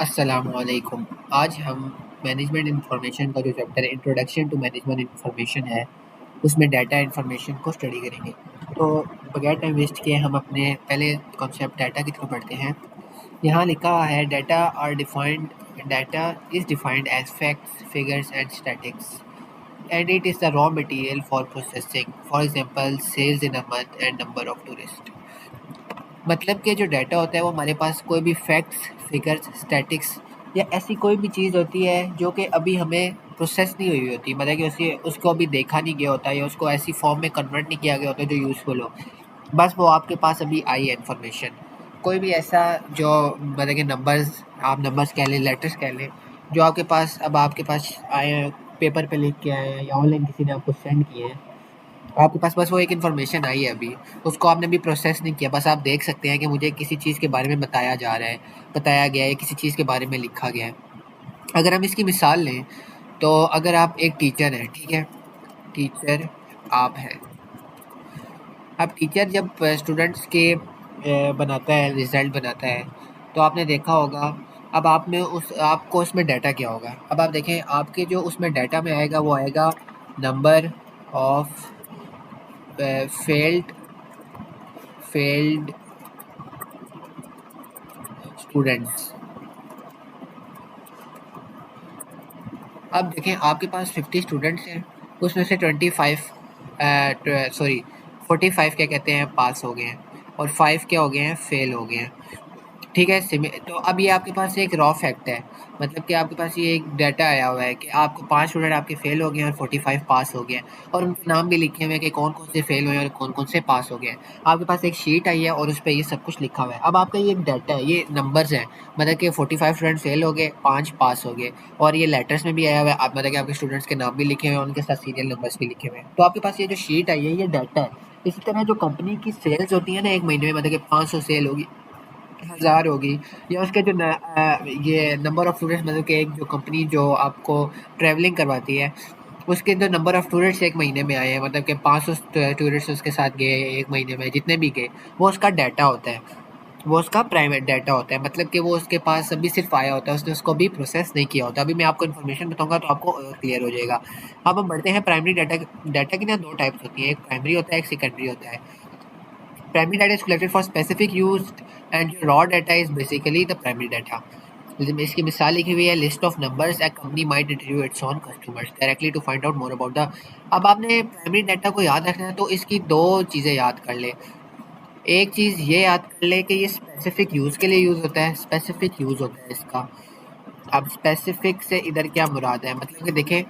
अस्सलामुअलैकुम। आज हम मैनेजमेंट इन्फॉर्मेशन का जो चैप्टर है इंट्रोडक्शन टू मैनेजमेंट इन्फॉर्मेशन है, उसमें डाटा इन्फॉर्मेशन को स्टडी करेंगे। तो बगैर टाइम वेस्ट किए हम अपने पहले कॉन्सेप्ट डाटा की तरफ बढ़ते हैं। यहाँ लिखा हुआ है data is defined as facts, figures and statistics and it is the raw material for processing, for example sales in a month and number of tourist. मतलब कि जो डाटा होता है वो हमारे पास कोई भी फैक्ट्स, फिगर्स, स्टैटिक्स या ऐसी कोई भी चीज़ होती है जो कि अभी हमें प्रोसेस नहीं हुई होती, मतलब कि उसको अभी देखा नहीं गया होता या उसको ऐसी फॉर्म में कन्वर्ट नहीं किया गया होता जो यूज़फुल हो। बस वो आपके पास अभी आई है इन्फॉर्मेशन। कोई भी ऐसा जो मतलब कि नंबर्स, आप नंबर्स कह लें, लेटर्स कह लें, जो आपके पास आए हैं, पेपर पे लिख के आए हैं या ऑनलाइन किसी ने आपको सेंड किए हैं। आपके पास बस वो एक इन्फॉर्मेशन आई है अभी, उसको आपने अभी प्रोसेस नहीं किया, बस आप देख सकते हैं कि मुझे किसी चीज़ के बारे में बताया जा रहा है, बताया गया है, किसी चीज़ के बारे में लिखा गया है। अगर हम इसकी मिसाल लें, तो अगर आप एक टीचर हैं, ठीक है, टीचर आप हैं। अब टीचर जब स्टूडेंट्स के बनाता है, रिज़ल्ट बनाता है, तो आपने देखा होगा, अब आपको उसमें डाटा क्या होगा? अब आप देखें, आपके जो उसमें डाटा में आएगा वो आएगा number of failed failed students. अब देखें, आपके पास 50 स्टूडेंट्स हैं, उसमें से 25 सॉरी 45 क्या कहते हैं, पास हो गए हैं और 5 क्या हो गए हैं, फेल हो गए हैं। ठीक है, तो अब ये आपके पास एक रॉ फैक्ट है, मतलब कि आपके पास ये एक डाटा आया हुआ है कि आपको 5 स्टूडेंट आपके फेल हो गए हैं और 45 पास हो गए हैं, और उनके नाम भी लिखे हुए हैं कि कौन कौन से फेल हुए हैं और कौन कौन से पास हो गए हैं। आपके पास एक शीट आई है और उस पर ये सब कुछ लिखा हुआ है। अब आपका ये एक डाटा है, ये नंबर्स हैं, मतलब कि 45 स्टूडेंट फेल हो गए, 5 पास हो गए, और ये लेटर्स में भी आया हुआ है, आप मतलब कि आपके स्टूडेंट्स के नाम भी लिखे हुए हैं, उनके साथ सीरियल नंबर्स भी लिखे हुए हैं। तो आपके पास ये जो शीट आई है ये डाटा है। इसी तरह जो कंपनी की सेल्स होती है ना, एक महीने में मतलब कि 500 सेल होगी, 1000 होगी, या उसके जो ये नंबर ऑफ स्टूडेंट्स, मतलब कि एक जो कंपनी जो आपको ट्रैवलिंग करवाती है, उसके जो नंबर ऑफ स्टूडेंट्स एक महीने में आए हैं, मतलब कि 500 स्टूडेंट्स उसके साथ गए एक महीने में, जितने भी गए, वो उसका डाटा होता है, वो उसका प्राइवेट डाटा होता है, मतलब कि वो उसके पास अभी सिर्फ आया होता है, उसने उसको अभी प्रोसेस नहीं किया होता। अभी मैं आपको इन्फॉर्मेशन बताऊंगा तो आपको और क्लियर हो जाएगा। अब हम बढ़ते हैं प्राइमरी डाटा। डाटा की ना दो टाइप्स होती हैं, एक प्राइमरी होता है, एक सेकेंडरी होता है। Primary data is collected for specific use and your raw data is basically the primary data. इसकी मिसाल लिखी हुई है, list of numbers a company might interview its own customers directly to find out more about the. अब आपने primary data को याद रखना है तो इसकी दो चीज़ें याद कर ले। एक चीज़ ये याद कर ले कि ये स्पेसिफिक यूज़ के लिए यूज़ होता है, स्पेसिफिक यूज़ होता है इसका। अब स्पेसिफिक से इधर क्या मुराद है, मतलब कि देखें,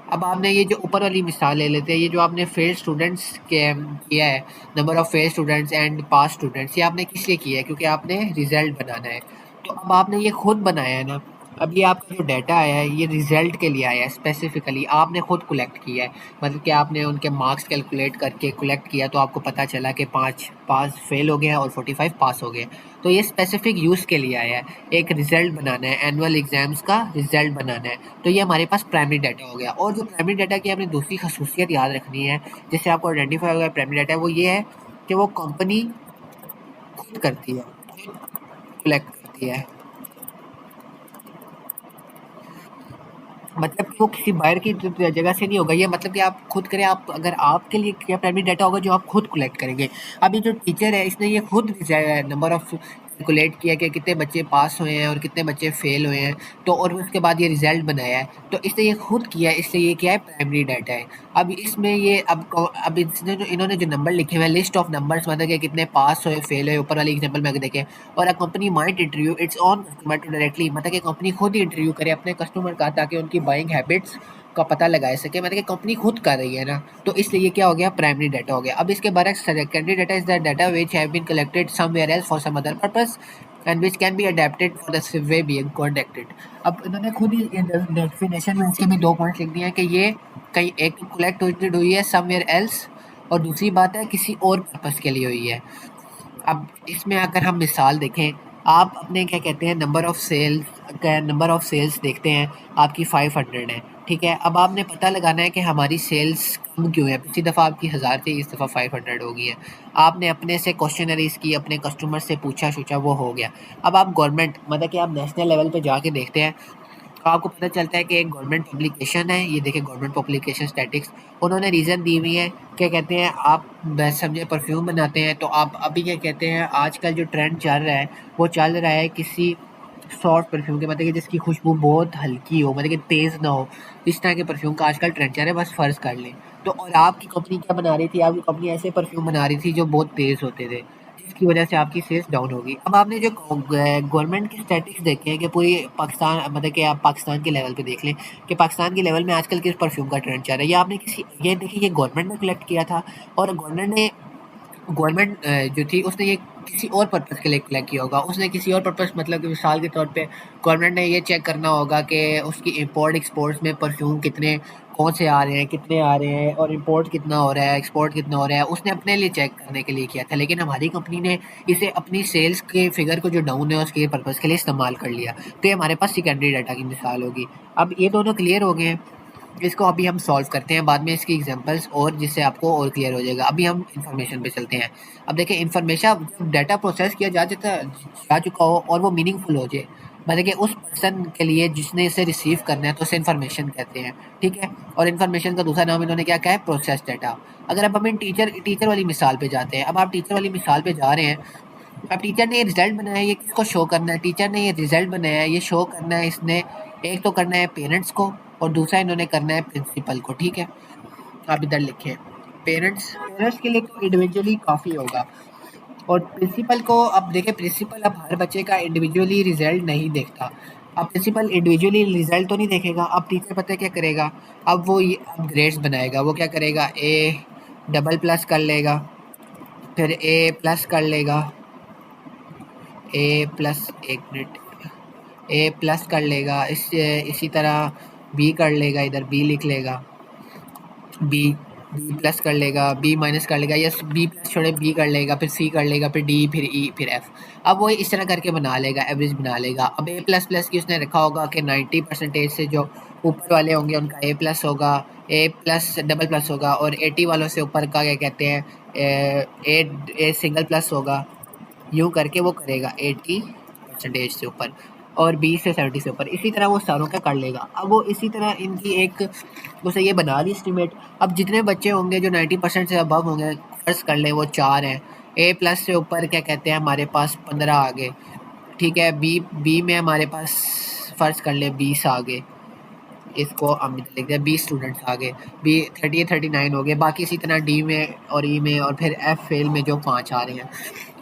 अब आपने ये जो ऊपर वाली मिसाल ले लेते हैं, ये जो आपने फेल स्टूडेंट्स के किया है, number of fail students and pass students, ये आपने किस लिए किया है, क्योंकि आपने रिजल्ट बनाना है। तो अब आपने ये खुद बनाया है ना, अब ये आपका जो डाटा आया है ये रिजल्ट के लिए आया है, स्पेसिफिकली आपने खुद कलेक्ट किया है, मतलब कि आपने उनके मार्क्स कैलकुलेट करके कलेक्ट किया, तो आपको पता चला कि 5 पास फेल हो गए हैं और 45 पास हो गए। तो ये स्पेसिफिक यूज़ के लिए आया है, एक रिजल्ट बनाना है, एनुअल एग्जाम्स का रिजल्ट बनाना है। तो ये हमारे पास प्राइमरी डाटा हो गया। और जो प्राइमरी डाटा की आपने दूसरी खसूसियत याद रखनी है, जिससे आपको आइडेंटिफाई होगा प्राइमरी डाटा, वो ये है कि वो कंपनी खुद करती है, कलेक्ट करती है, मतलब कि वो किसी बाहर की जगह से नहीं होगा। ये मतलब कि आप खुद करें, आप अगर आपके लिए क्या प्राइमरी डाटा होगा जो आप खुद कलेक्ट करेंगे। अब ये जो टीचर है इसने ये खुद नंबर ऑफ कैलकुलेट किया कि कितने बच्चे पास हुए हैं और कितने बच्चे फेल हुए हैं, तो और उसके बाद ये रिजल्ट बनाया है, तो इसने ये खुद किया है, इसलिए ये क्या है, प्राइमरी डाटा है। अब इसमें ये अब इसने जो इन्होंने जो नंबर लिखे हुए हैं, लिस्ट ऑफ नंबर्स, मतलब कि कितने पास हुए, फेल हुए, ऊपर वाली एग्जाम्पल में अगर देखें, और a company might interview its own customer to directly, मतलब कि कंपनी खुद ही इंटरव्यू करे अपने कस्टमर का, ताकि उनकी बाइंग हैबिट्स का पता लगा सके, मतलब कि कंपनी खुद कर रही है ना, तो इसलिए ये क्या हो गया, प्राइमरी डाटा हो गया। अब इसके बारे में secondary data is the data which have been collected somewhere else for some other purpose and which can be adapted for the way being contacted. अब इन्होंने खुद ही डेफिनेशन में इसके भी दो पॉइंट लिख दिए हैं कि ये कहीं एक कलेक्ट हुई है समवेयर एल्स, और दूसरी बात है किसी और पर्पस के लिए हुई है। अब इसमें अगर हम मिसाल देखें, आप अपने क्या कहते हैं, नंबर ऑफ सेल्स देखते हैं, आपकी 500 है, ठीक है। अब आपने पता लगाना है कि हमारी सेल्स कम क्यों है। पिछली दफ़ा आपकी 1000 थी, इस दफ़ा 500 हो गई है। आपने अपने से क्वेश्चनरीज की, अपने कस्टमर से पूछा शूछा, वो हो गया। अब आप गवर्नमेंट मतलब कि आप नेशनल लेवल पे जाके देखते हैं तो आपको पता चलता है कि एक गवर्नमेंट पब्लिकेशन है, ये देखिए गवर्नमेंट पब्लिकेशन स्टैटिक्स, उन्होंने रीज़न दी हुई है। क्या कहते हैं, आप बस समझे परफ्यूम बनाते हैं तो आप अभी क्या कहते हैं, आजकल जो ट्रेंड चल रहा है वो चल रहा है किसी सॉफ्ट परफ्यूम के, मतलब कि जिसकी खुशबू बहुत हल्की हो, मतलब कि तेज़ ना हो, इस तरह के परफ्यूम का आजकल ट्रेंड चल रहा है, बस फ़र्ज़ कर लें। तो और आपकी कंपनी क्या बना रही थी, आपकी कंपनी ऐसे परफ्यूम बना रही थी जो बहुत तेज़ होते थे, जिसकी वजह से आपकी सेल्स डाउन होगी। अब आपने जो गवर्नमेंट के स्टैटिस्टिक्स देखे हैं कि पूरी पाकिस्तान, मतलब कि आप पाकिस्तान के लेवल पे देख लें कि पाकिस्तान के लेवल में आजकल किस परफ्यूम का ट्रेंड चल रहा है, ये आपने किसी, ये देखिए ये गवर्नमेंट ने कलेक्ट किया था, और गवर्नमेंट जो थी उसने ये किसी और पर्पज़ के लिए कलेक्ट किया होगा। उसने किसी और पर्पज़, मतलब कि मिसाल के तौर पे गवर्नमेंट ने ये चेक करना होगा कि उसकी इंपोर्ट एक्सपोर्ट्स में परफ्यूम कितने, कौन से आ रहे हैं, कितने आ रहे हैं, और इंपोर्ट कितना हो रहा है, एक्सपोर्ट कितना हो रहा है, उसने अपने लिए चेक करने के लिए किया था। लेकिन हमारी कंपनी ने इसे अपनी सेल्स के फिगर को जो डाउन है उसके पर्पज़ के लिए इस्तेमाल कर लिया। तो ये हमारे पास सेकेंडरी डाटा की मिसाल होगी। अब ये दोनों क्लियर हो गए हैं, इसको अभी हम सॉल्व करते हैं, बाद में इसकी एग्जांपल्स और जिससे आपको और क्लियर हो जाएगा। अभी हम इन्फॉर्मेशन पे चलते हैं। अब देखिए इन्फॉर्मेशन, जब डाटा प्रोसेस किया जा चुका हो और वो मीनिंगफुल हो जाए, मतलब कि उस पर्सन के लिए जिसने इसे रिसीव करना है, तो उसे इन्फॉर्मेशन कहते हैं। ठीक है। और इन्फॉर्मेशन का दूसरा नाम इन्होंने क्या कहा है, प्रोसेस डाटा। अगर अब हम इन टीचर वाली मिसाल पे जाते हैं, अब आप टीचर वाली मिसाल पे जा रहे हैं, अब टीचर ने ये रिजल्ट बनाया है, ये किसको शो करना है, टीचर ने ये रिजल्ट बनाया है, ये शो करना है इसने, एक तो करना है पेरेंट्स को, और दूसरा इन्होंने करना है प्रिंसिपल को। ठीक है। आप इधर लिखें पेरेंट्स, पेरेंट्स के लिए तो इंडिविजुअली काफ़ी होगा, और प्रिंसिपल को, अब देखें प्रिंसिपल अब हर बच्चे का इंडिविजुअली रिजल्ट नहीं देखता। अब प्रिंसिपल इंडिविजुअली रिजल्ट तो नहीं देखेगा। अब टीचर पता है क्या करेगा, अब वो ये अब ग्रेड्स बनाएगा। वो क्या करेगा, ए डबल प्लस कर लेगा, फिर ए प्लस कर लेगा, ए प्लस, एक मिनट, ए प्लस कर लेगा, इसी तरह बी कर लेगा, इधर बी लिख लेगा, बी बी प्लस कर लेगा, बी माइनस कर लेगा, या बी प्लस छोड़े बी कर लेगा, फिर सी कर लेगा, फिर डी, फिर ई, फिर एफ। अब वो इस तरह करके बना लेगा, एवरेज बना लेगा। अब ए प्लस प्लस की उसने रखा होगा कि 90% से जो ऊपर वाले होंगे उनका ए प्लस होगा, ए प्लस डबल प्लस होगा, और 80 वालों से ऊपर का क्या कहते हैं, ए सिंगल प्लस होगा। यूँ करके वो करेगा 80% से ऊपर, और 20 से 70 से ऊपर, इसी तरह वो सारों का कर लेगा। अब वो इसी तरह इनकी एक उसे ये बना ली एस्टीमेट। अब जितने बच्चे होंगे जो 90% से अबव होंगे, फ़र्ज़ कर लें वो 4 हैं, ए प्लस से ऊपर क्या कहते हैं हमारे पास 15 आ गए। ठीक है। बी बी में हमारे पास फ़र्ज़ कर लें 20 आ गए, इसको हम लिखते हैं 20 स्टूडेंट्स आ गए, बी 39 हो गए, बाकी इसी तरह डी में और ई में, और फिर एफ फेल में जो 5 आ रहे हैं।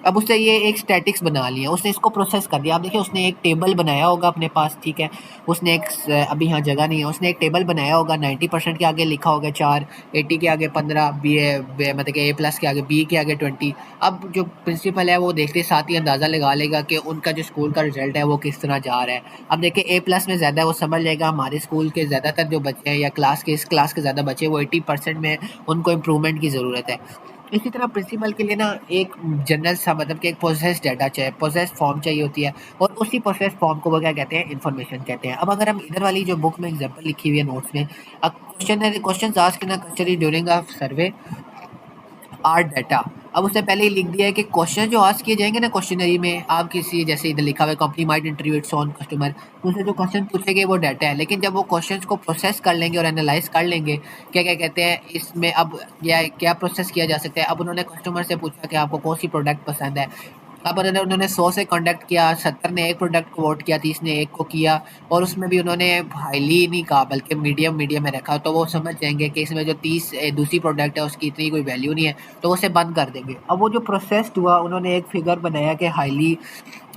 अब उसने ये एक स्टैटिक्स बना लिया, उसने इसको प्रोसेस कर दिया। आप देखिए उसने एक टेबल बनाया होगा अपने पास। ठीक है। उसने एक अभी यहाँ जगह नहीं है, उसने एक टेबल बनाया होगा, 90% के आगे लिखा होगा 4, 80 के आगे 15, मतलब कि ए प्लस के आगे, बी के आगे 20। अब जो प्रिंसिपल है वो देखते साथ ही अंदाज़ा लगा लेगा कि उनका जो स्कूल का रिजल्ट है वो किस तरह जा रहा है। अब देखिए ए प्लस में ज़्यादा, वो समझ लेगा हमारे स्कूल के ज़्यादातर जो बच्चे हैं, या इस क्लास के ज़्यादा बच्चे, वो 80% में, उनको इम्प्रूवमेंट की ज़रूरत है। इसी तरह प्रिंसिपल के लिए ना एक जनरल सा, मतलब कि एक प्रोसेस डाटा चाहिए, प्रोसेस फॉर्म चाहिए होती है, और उसी प्रोसेस फॉर्म को वो क्या कहते हैं, इन्फॉर्मेशन कहते हैं। अब अगर हम इधर वाली जो बुक में एग्जांपल लिखी हुई है नोट्स में, question asked in a questionnaire during a survey are data. अब उसने पहले ही लिख दिया है कि क्वेश्चन जो आस्क किए जाएंगे ना क्वेश्चनरी में, आप किसी, जैसे इधर लिखा हुआ है company might interview its own customer, उनसे जो क्वेश्चन पूछेंगे वो डाटा है। लेकिन जब वो क्वेश्चंस को प्रोसेस कर लेंगे और एनालाइज कर लेंगे, क्या क्या कहते हैं इसमें, अब क्या प्रोसेस किया जा सकता है। अब उन्होंने कस्टमर से पूछा कि आपको कौन सी प्रोडक्ट पसंद है। अब उन्होंने 100 से कॉन्टैक्ट किया, 70 ने एक प्रोडक्ट को वोट किया, 30 ने एक को किया, और उसमें भी उन्होंने हाईली नहीं कहा बल्कि मीडियम मीडियम में रखा। तो वो समझ जाएंगे कि इसमें जो 30 दूसरी प्रोडक्ट है उसकी इतनी कोई वैल्यू नहीं है, तो उसे बंद कर देंगे। अब वो जो प्रोसेस्ड हुआ, उन्होंने एक फिगर बनाया कि highly,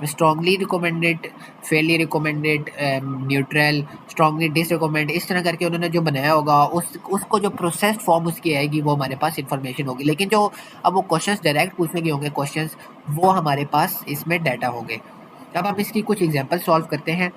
strongly recommended, fairly recommended, neutral, strongly disrecommend, इस तरह करके उन्होंने जो बनाया होगा, उसको जो प्रोसेस्ड फॉर्म उसकी आएगी वो हमारे पास इन्फॉर्मेशन होगी। लेकिन जो अब वो क्वेश्चंस डायरेक्ट पूछने के होंगे क्वेश्चंस, वो हमारे पास इसमें डाटा होंगे। अब हम इसकी कुछ एग्जांपल सॉल्व करते हैं।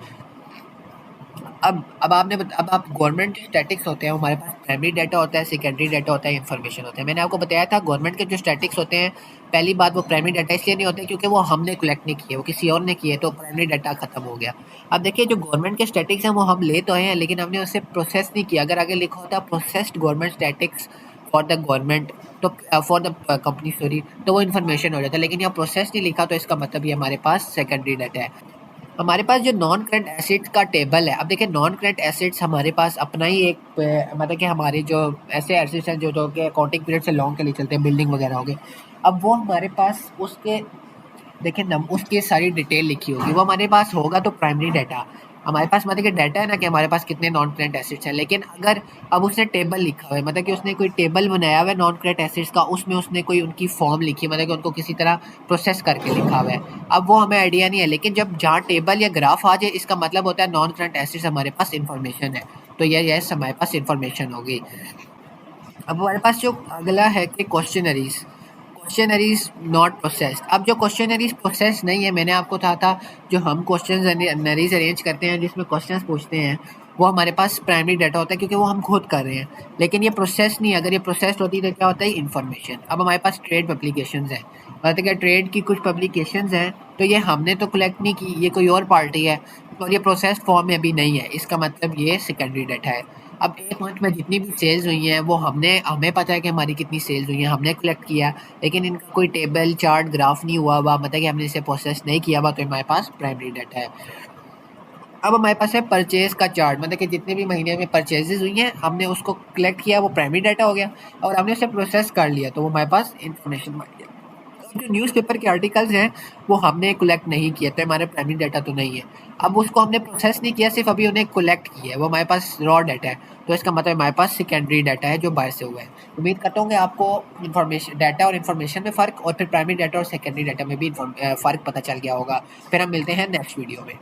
अब आप गवर्नमेंट जो स्टैटिक्स होते हैं हमारे पास प्राइमरी डाटा होता है, सेकेंडरी डाटा होता है, इन्फॉर्मेशन होता है। मैंने आपको बताया था गवर्नमेंट के जो स्टैटिक्स होते हैं, पहली बात वो प्राइमरी डाटा इसलिए नहीं होते क्योंकि वो हमने कलेक्ट नहीं किए, वो किसी और ने किए, तो प्राइमरी डाटा खत्म हो गया। अब देखिए जो गवर्नमेंट के स्टैटिक्स हैं वो हम ले तो हैं लेकिन हमने उसे प्रोसेस नहीं किया। अगर आगे लिखा होता processed government statics for the government, तो फॉर द कंपनी सॉरी, तो वो इन्फॉर्मेशन हो जाता है। लेकिन यहाँ प्रोसेस नहीं लिखा तो इसका मतलब ये हमारे पास सेकेंडरी डाटा है। हमारे पास जो नॉन करेंट एसिड्स का टेबल है, अब देखिए नॉन करेंट एसिड्स हमारे पास अपना ही एक मतलब कि हमारे जो ऐसे एसिड्स हैं जो कि अकाउंटिंग पीरियड से लॉन्ग के लिए चलते हैं, बिल्डिंग वगैरह हो गए, अब वो हमारे पास उसके देखिए उसकी सारी डिटेल लिखी होगी, वो हमारे पास होगा तो प्राइमरी डाटा हमारे पास मतलब कि डाटा है ना कि हमारे पास कितने नॉन करेंट एसिड्स हैं। लेकिन अगर अब उसने टेबल लिखा हुआ है, मतलब कि उसने कोई टेबल बनाया हुआ है नॉन करेंट एसिड्स का, उसमें उसने कोई उनकी फॉर्म लिखी है, मतलब कि उनको किसी तरह प्रोसेस करके लिखा हुआ है, अब वो हमें आइडिया नहीं है। लेकिन जब जहाँ टेबल या ग्राफ आ जाए इसका मतलब होता है नॉन करेंट एसिड्स हमारे पास इंफॉर्मेशन है, तो यह हमारे पास इंफॉर्मेशन होगी। अब हमारे पास जो अगला है कि क्वेश्चनरीज नॉट प्रोसेस्ड। अब जो क्वेश्चनरीज प्रोसेस नहीं है, मैंने आपको कहा था जो हम क्वेश्चनरीज अरेंज करते हैं जिसमें क्वेश्चंस पूछते हैं, वो हमारे पास प्राइमरी डाटा होता है क्योंकि वो हम खुद कर रहे हैं। लेकिन ये प्रोसेस नहीं, अगर ये प्रोसेस्ड होती तो क्या होता है इन्फॉर्मेशन। अब हमारे पास ट्रेड पब्लिकेशंस हैं, मतलब कि ट्रेड की कुछ पब्लिकेशंस हैं, तो ये हमने तो कलेक्ट नहीं की, ये कोई और पार्टी है और ये प्रोसेस्ड फॉर्म में अभी नहीं है, इसका मतलब ये सेकेंडरी डाटा है। अब एक मंथ में जितनी भी सेल्स हुई हैं वो हमें पता है कि हमारी कितनी सेल्स हुई हैं, हमने कलेक्ट किया, लेकिन इनका कोई टेबल चार्ट ग्राफ नहीं हुआ हुआ, मतलब कि हमने इसे प्रोसेस नहीं किया हुआ, तो हमारे पास प्राइमरी डाटा है। अब हमारे पास है परचेज का चार्ट, मतलब कि जितने भी महीने में परचेजेस हुई हैं हमने उसको कलेक्ट किया, वो प्राइमरी डाटा हो गया, और हमने उसे प्रोसेस कर लिया तो वो हमारे पास इंफॉर्मेशन बन गया। जो न्यूज़पेपर के आर्टिकल्स हैं वो हमने कलेक्ट नहीं किए तो हमारे प्राइमरी डाटा तो नहीं है। अब उसको हमने प्रोसेस नहीं किया, सिर्फ अभी उन्हें कलेक्ट किया है, वो हमारे पास रॉ डाटा है, तो इसका मतलब हमारे पास सेकेंडरी डाटा है जो बाहर से हुआ है। उम्मीद करता हूँ कि आपको इन्फॉर्मेशन डाटा और इन्फॉर्मेशन में फ़र्क और फिर प्राइमरी डाटा और सेकेंडरी डाटा में भी फ़र्क पता चल गया होगा। फिर हम मिलते हैं नेक्स्ट वीडियो में।